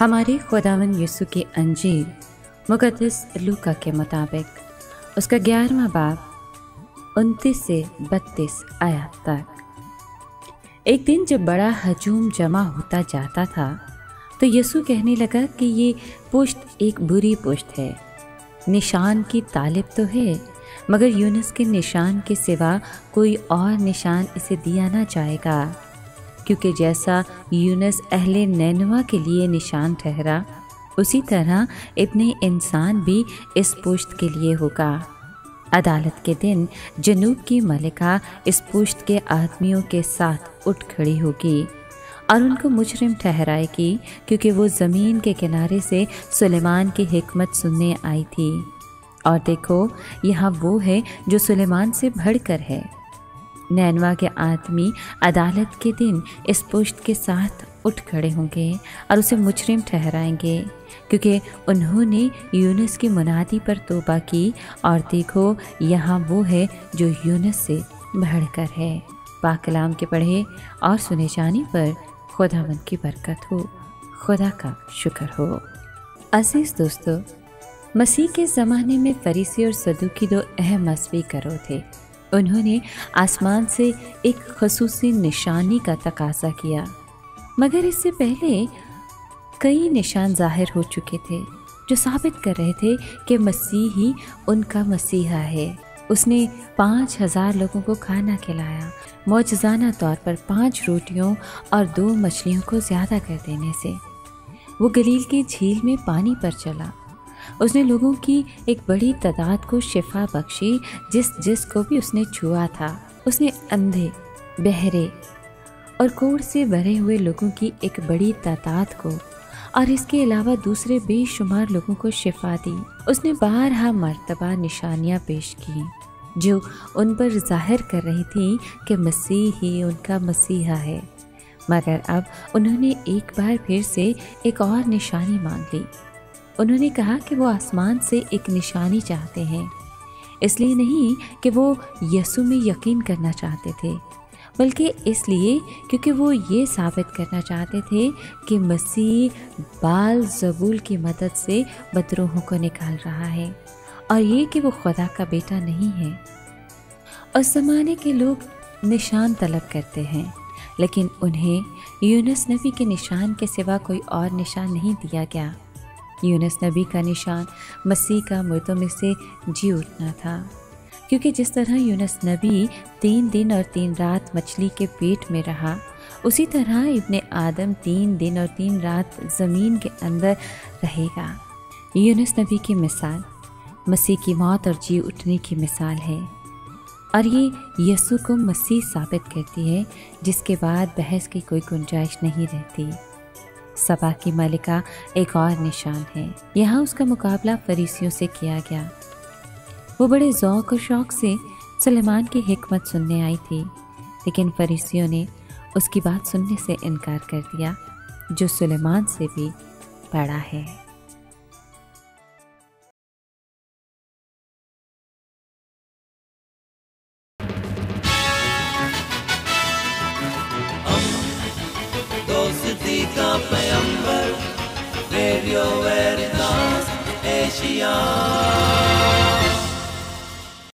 हमारे खुदावंद यीशु की अंजील मुक़द्दस लूका के मुताबिक उसका 11वां बाब 29 से 32 आयत तक। एक दिन जब बड़ा हजूम जमा होता जाता था तो यीशु कहने लगा कि ये पुश्त एक बुरी पुश्त है। निशान की तालिब तो है, मगर यूनुस के निशान के सिवा कोई और निशान इसे दिया ना जाएगा, क्योंकि जैसा यूनुस अहले नैनवा के लिए निशान ठहरा, उसी तरह इब्ने इंसान भी इस पुश्त के लिए होगा। अदालत के दिन जनूब की मलिका इस पुश्त के आदमियों के साथ उठ खड़ी होगी और उनको मुजरिम ठहराएगी, क्योंकि वो ज़मीन के किनारे से सुलेमान की हिकमत सुनने आई थी। और देखो, यहाँ वो है जो सुलेमान से बढ़कर है। नैनवा के आदमी अदालत के दिन इस पुश्त के साथ उठ खड़े होंगे और उसे मुजरिम ठहराएंगे, क्योंकि उन्होंने यूनुस की मुनादी पर तौबा की। और देखो, यहाँ वो है जो यूनुस से बढ़कर है। पाक कलाम के पढ़े और सुने जाने पर खुदावंद की बरकत हो, खुदा का शुक्र हो। अजीज़ दोस्तों, मसीह के ज़माने में फरीसी और सदूकी दो अहम मज़हबी गिरोह थे। उन्होंने आसमान से एक ख़ुसूसी निशानी का तकाज़ा किया, मगर इससे पहले कई निशान ज़ाहिर हो चुके थे जो साबित कर रहे थे कि मसीह ही उनका मसीहा है। उसने 5000 लोगों को खाना खिलाया, मौजज़ाना तौर पर 5 रोटियों और 2 मछलियों को ज़्यादा कर देने से। वो गलील की झील में पानी पर चला। उसने लोगों की एक बड़ी तादाद को शिफा बख्शी, जिसको भी उसने छुआ था। उसने अंधे, बहरे और कोढ़ से भरे हुए लोगों की एक बड़ी तादाद को और इसके अलावा दूसरे बेशुमार लोगों को शिफा दी। उसने 12 मरतबा निशानियाँ पेश की जो उन पर जाहिर कर रही थी कि मसीह ही उनका मसीहा है। मगर अब उन्होंने एक बार फिर से एक और निशानी मांग ली। उन्होंने कहा कि वो आसमान से एक निशानी चाहते हैं, इसलिए नहीं कि वो यीशु में यकीन करना चाहते थे, बल्कि इसलिए क्योंकि वो ये साबित करना चाहते थे कि मसीह बाल ज़बूल की मदद से बदरूहों को निकाल रहा है, और ये कि वो खुदा का बेटा नहीं है। उस ज़माने के लोग निशान तलब करते हैं, लेकिन उन्हें यूनुस नबी के निशान के सिवा कोई और निशान नहीं दिया गया। यूनुस नबी का निशान मसीह का मुर्दों में से जी उठना था, क्योंकि जिस तरह यूनुस नबी 3 दिन और 3 रात मछली के पेट में रहा, उसी तरह इब्ने आदम 3 दिन और 3 रात ज़मीन के अंदर रहेगा। यूनुस नबी की मिसाल मसीह की मौत और जी उठने की मिसाल है, और ये यीशु को मसीह साबित करती है, जिसके बाद बहस की कोई गुंजाइश नहीं रहती। सबा की मलिका एक और निशान है। यहाँ उसका मुकाबला फरीसियों से किया गया। वो बड़े ज़ौक़ और शौक़ से सुलेमान की हिकमत सुनने आई थी, लेकिन फरीसियों ने उसकी बात सुनने से इनकार कर दिया, जो सुलेमान से भी बड़ा है। दोस्ती का पैगंबर, रेडियो वेरितास एशिया।